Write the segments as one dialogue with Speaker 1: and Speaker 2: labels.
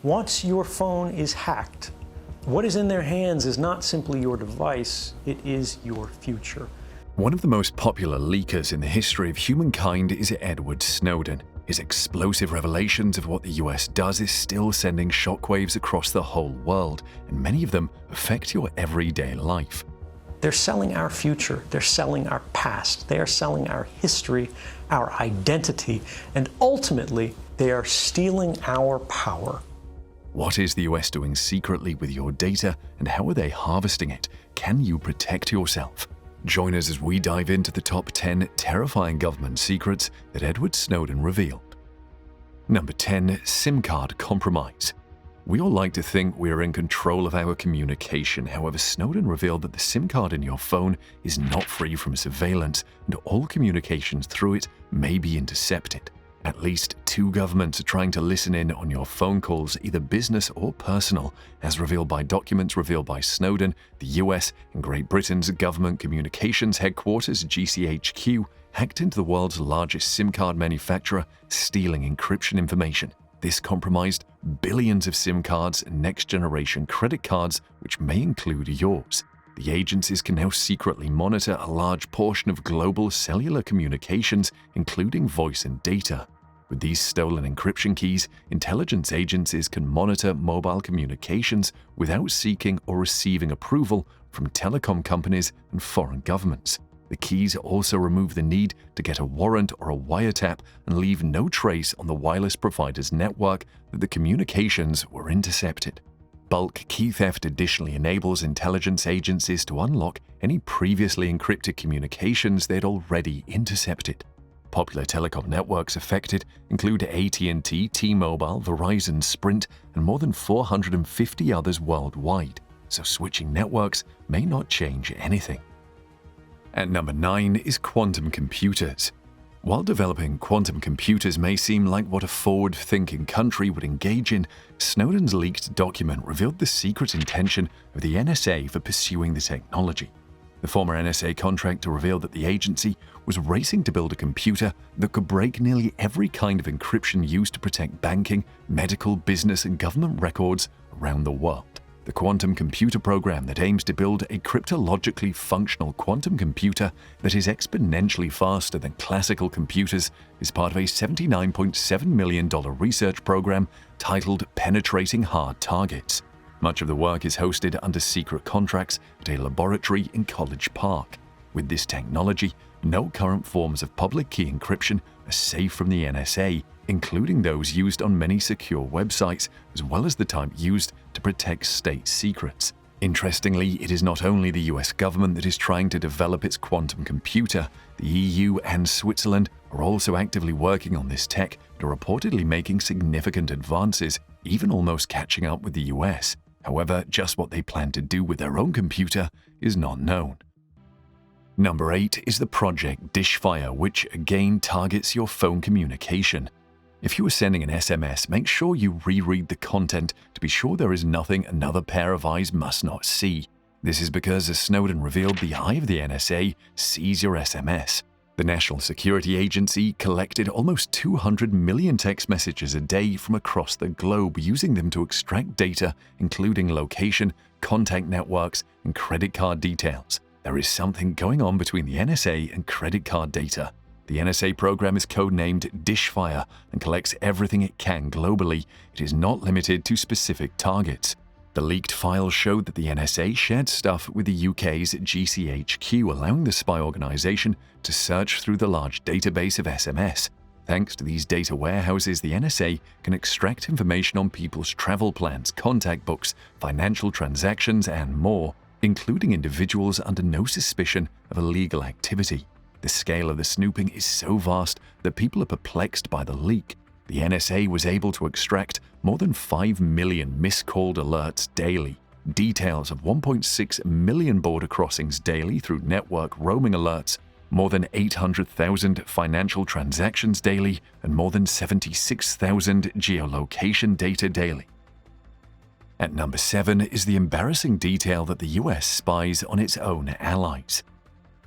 Speaker 1: Once your phone is hacked, what is in their hands is not simply your device, it is your future.
Speaker 2: One of the most popular leakers in the history of humankind is Edward Snowden. His explosive revelations of what the US does is still sending shockwaves across the whole world, and many of them affect your everyday life.
Speaker 1: They're selling our future, they're selling our past, they are selling our history, our identity, and ultimately, they are stealing our power.
Speaker 2: What is the US doing secretly with your data, and how are they harvesting it? Can you protect yourself? Join us as we dive into the top 10 terrifying government secrets that Edward Snowden revealed. Number 10. SIM card compromise. We all like to think we are in control of our communication. However, Snowden revealed that the SIM card in your phone is not free from surveillance, and all communications through it may be intercepted. At least 2 governments are trying to listen in on your phone calls, either business or personal, as revealed by documents revealed by Snowden. The US and Great Britain's Government Communications Headquarters, GCHQ, hacked into the world's largest SIM card manufacturer, stealing encryption information. This compromised billions of SIM cards and next-generation credit cards, which may include yours. The agencies can now secretly monitor a large portion of global cellular communications, including voice and data. With these stolen encryption keys, intelligence agencies can monitor mobile communications without seeking or receiving approval from telecom companies and foreign governments. The keys also remove the need to get a warrant or a wiretap and leave no trace on the wireless provider's network that the communications were intercepted. Bulk key theft additionally enables intelligence agencies to unlock any previously encrypted communications they'd already intercepted. Popular telecom networks affected include AT&T, T-Mobile, Verizon, Sprint, and more than 450 others worldwide, so switching networks may not change anything. At number 9 is quantum computers. While developing quantum computers may seem like what a forward-thinking country would engage in, Snowden's leaked document revealed the secret intention of the NSA for pursuing the technology. The former NSA contractor revealed that the agency was racing to build a computer that could break nearly every kind of encryption used to protect banking, medical, business, and government records around the world. The quantum computer program that aims to build a cryptologically functional quantum computer that is exponentially faster than classical computers is part of a $79.7 million research program titled Penetrating Hard Targets. Much of the work is hosted under secret contracts at a laboratory in College Park. With this technology, no current forms of public key encryption are safe from the NSA, including those used on many secure websites, as well as the type used to protect state secrets. Interestingly, it is not only the US government that is trying to develop its quantum computer. The EU and Switzerland are also actively working on this tech and are reportedly making significant advances, even almost catching up with the US. However, just what they plan to do with their own computer is not known. Number 8 is the Project Dishfire, which again targets your phone communication. If you are sending an SMS, make sure you reread the content to be sure there is nothing another pair of eyes must not see. This is because, as Snowden revealed, the eye of the NSA sees your SMS. The National Security Agency collected almost 200 million text messages a day from across the globe, using them to extract data, including location, contact networks, and credit card details. There is something going on between the NSA and credit card data. The NSA program is codenamed Dishfire and collects everything it can globally. It is not limited to specific targets. The leaked files showed that the NSA shared stuff with the UK's GCHQ, allowing the spy organization to search through the large database of SMS. Thanks to these data warehouses, the NSA can extract information on people's travel plans, contact books, financial transactions, and more, including individuals under no suspicion of illegal activity. The scale of the snooping is so vast that people are perplexed by the leak. The NSA was able to extract more than 5 million miscalled alerts daily, details of 1.6 million border crossings daily through network roaming alerts, more than 800,000 financial transactions daily, and more than 76,000 geolocation data daily. At number 7 is the embarrassing detail that the US spies on its own allies.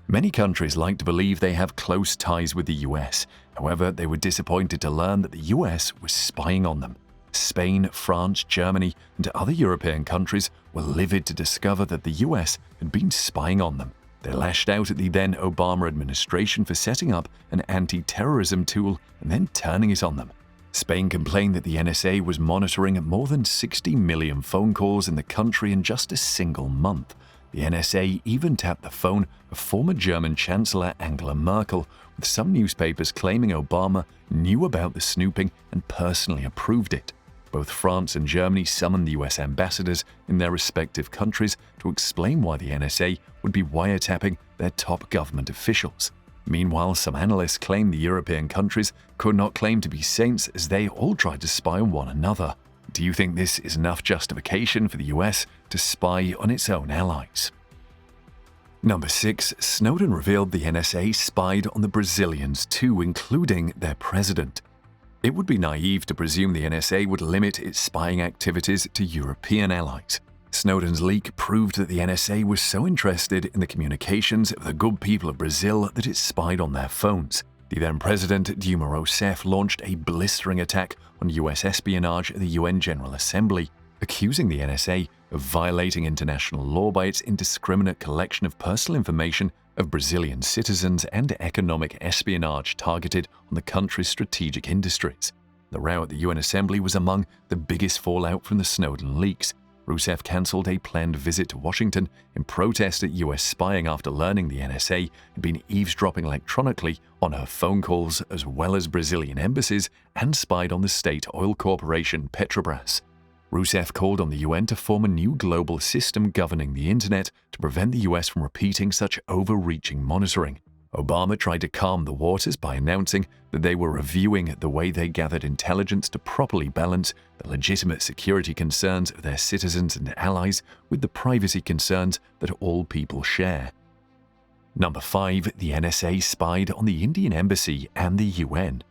Speaker 2: Many countries like to believe they have close ties with the US. However, they were disappointed to learn that the US was spying on them. Spain, France, Germany, and other European countries were livid to discover that the US had been spying on them. They lashed out at the then Obama administration for setting up an anti-terrorism tool and then turning it on them. Spain complained that the NSA was monitoring more than 60 million phone calls in the country in just a single month. The NSA even tapped the phone of former German Chancellor Angela Merkel, with some newspapers claiming Obama knew about the snooping and personally approved it. Both France and Germany summoned the US ambassadors in their respective countries to explain why the NSA would be wiretapping their top government officials. Meanwhile, some analysts claim the European countries could not claim to be saints as they all tried to spy on one another. Do you think this is enough justification for the US to spy on its own allies? Number 6. Snowden revealed the NSA spied on the Brazilians too, including their president. It would be naive to presume the NSA would limit its spying activities to European allies. Snowden's leak proved that the NSA was so interested in the communications of the good people of Brazil that it spied on their phones. The then President Dilma Rousseff launched a blistering attack on US espionage at the UN General Assembly, accusing the NSA of violating international law by its indiscriminate collection of personal information of Brazilian citizens and economic espionage targeted on the country's strategic industries. The row at the UN Assembly was among the biggest fallout from the Snowden leaks. Rousseff cancelled a planned visit to Washington in protest at US spying after learning the NSA had been eavesdropping electronically on her phone calls as well as Brazilian embassies and spied on the state oil corporation Petrobras. Rousseff called on the UN to form a new global system governing the internet to prevent the US from repeating such overreaching monitoring. Obama tried to calm the waters by announcing that they were reviewing the way they gathered intelligence to properly balance the legitimate security concerns of their citizens and allies with the privacy concerns that all people share. Number 5. The NSA spied on the Indian Embassy and the UN.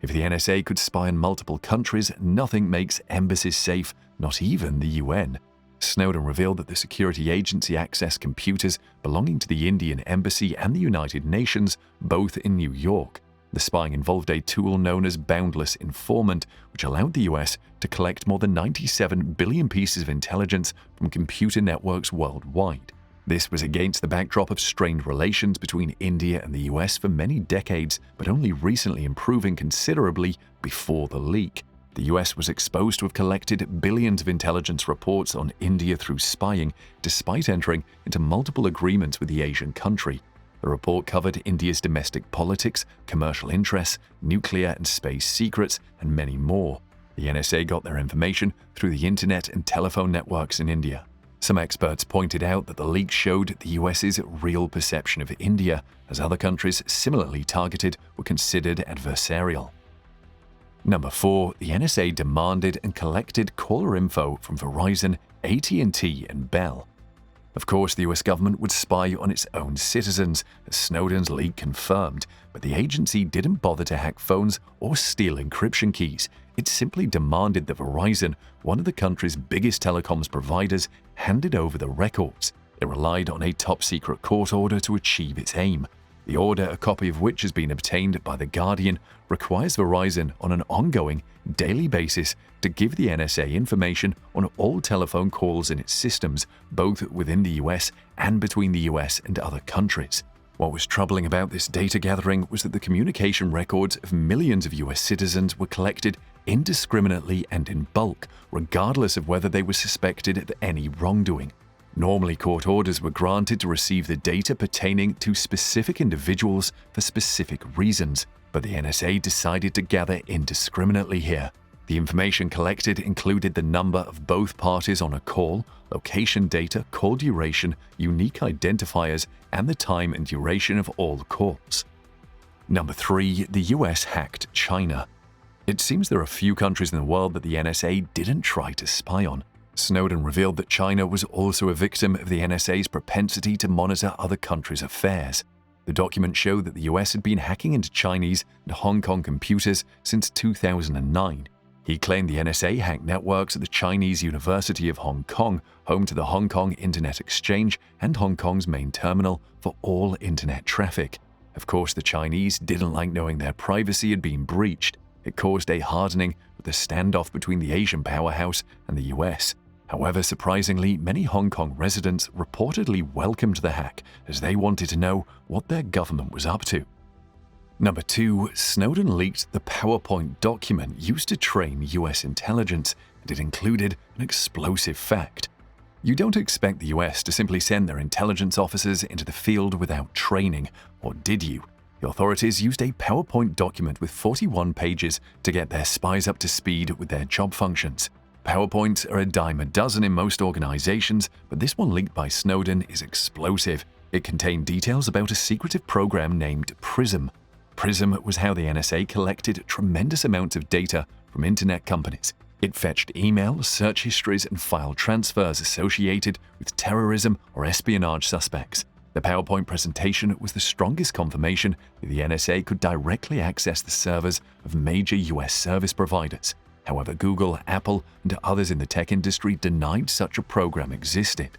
Speaker 2: If the NSA could spy on multiple countries, nothing makes embassies safe, not even the UN. Snowden revealed that the security agency accessed computers belonging to the Indian Embassy and the United Nations, both in New York. The spying involved a tool known as Boundless Informant, which allowed the US to collect more than 97 billion pieces of intelligence from computer networks worldwide. This was against the backdrop of strained relations between India and the US for many decades, but only recently improving considerably before the leak. The US was exposed to have collected billions of intelligence reports on India through spying, despite entering into multiple agreements with the Asian country. The report covered India's domestic politics, commercial interests, nuclear and space secrets, and many more. The NSA got their information through the internet and telephone networks in India. Some experts pointed out that the leak showed the US's real perception of India, as other countries similarly targeted were considered adversarial. Number 4. The NSA demanded and collected caller info from Verizon, AT&T, and Bell. Of course, the US government would spy on its own citizens, as Snowden's leak confirmed, but the agency didn't bother to hack phones or steal encryption keys. It simply demanded that Verizon, one of the country's biggest telecoms providers, handed over the records. It relied on a top-secret court order to achieve its aim. The order, a copy of which has been obtained by The Guardian, requires Verizon on an ongoing, daily basis to give the NSA information on all telephone calls in its systems, both within the US and between the US and other countries. What was troubling about this data gathering was that the communication records of millions of US citizens were collected indiscriminately and in bulk, regardless of whether they were suspected of any wrongdoing. Normally, court orders were granted to receive the data pertaining to specific individuals for specific reasons, but the NSA decided to gather indiscriminately here. The information collected included the number of both parties on a call, location data, call duration, unique identifiers, and the time and duration of all calls. Number 3. The US hacked China. It seems there are few countries in the world that the NSA didn't try to spy on. Snowden revealed that China was also a victim of the NSA's propensity to monitor other countries' affairs. The document showed that the US had been hacking into Chinese and Hong Kong computers since 2009. He claimed the NSA hacked networks at the Chinese University of Hong Kong, home to the Hong Kong Internet Exchange and Hong Kong's main terminal for all internet traffic. Of course, the Chinese didn't like knowing their privacy had been breached. it caused a hardening of the standoff between the Asian powerhouse and the US. However, surprisingly, many Hong Kong residents reportedly welcomed the hack as they wanted to know what their government was up to. Number 2. Snowden leaked the PowerPoint document used to train US intelligence, and it included an explosive fact. You don't expect the US to simply send their intelligence officers into the field without training, or did you? The authorities used a PowerPoint document with 41 pages to get their spies up to speed with their job functions. PowerPoints are a dime a dozen in most organizations, but this one leaked by Snowden is explosive. It contained details about a secretive program named PRISM. PRISM was how the NSA collected tremendous amounts of data from internet companies. It fetched email, search histories, and file transfers associated with terrorism or espionage suspects. The PowerPoint presentation was the strongest confirmation that the NSA could directly access the servers of major US service providers. However, Google, Apple, and others in the tech industry denied such a program existed.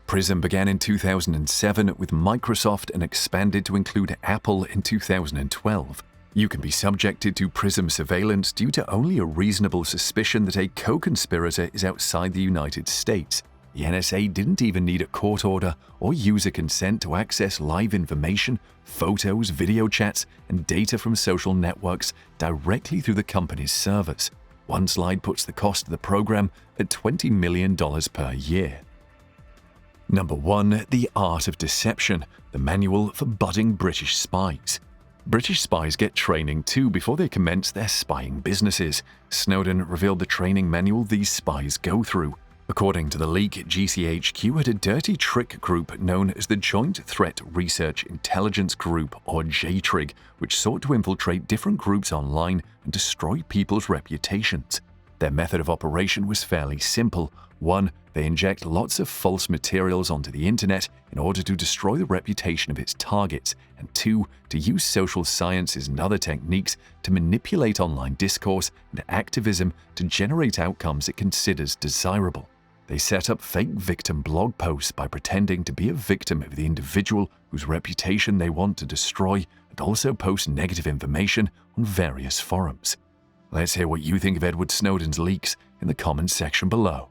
Speaker 2: PRISM began in 2007 with Microsoft and expanded to include Apple in 2012. You can be subjected to PRISM surveillance due to only a reasonable suspicion that a co-conspirator is outside the United States. The NSA didn't even need a court order or user consent to access live information, photos, video chats, and data from social networks directly through the company's servers. One slide puts the cost of the program at $20 million per year. Number 1. The Art of Deception, the manual for budding British spies. British spies get training too before they commence their spying businesses. Snowden revealed the training manual these spies go through. According to the leak, GCHQ had a dirty trick group known as the Joint Threat Research Intelligence Group, or JTRIG, which sought to infiltrate different groups online and destroy people's reputations. Their method of operation was fairly simple. 1. They inject lots of false materials onto the internet in order to destroy the reputation of its targets, and 2. To use social sciences and other techniques to manipulate online discourse and activism to generate outcomes it considers desirable. They set up fake victim blog posts by pretending to be a victim of the individual whose reputation they want to destroy, and also post negative information on various forums. Let's hear what you think of Edward Snowden's leaks in the comments section below.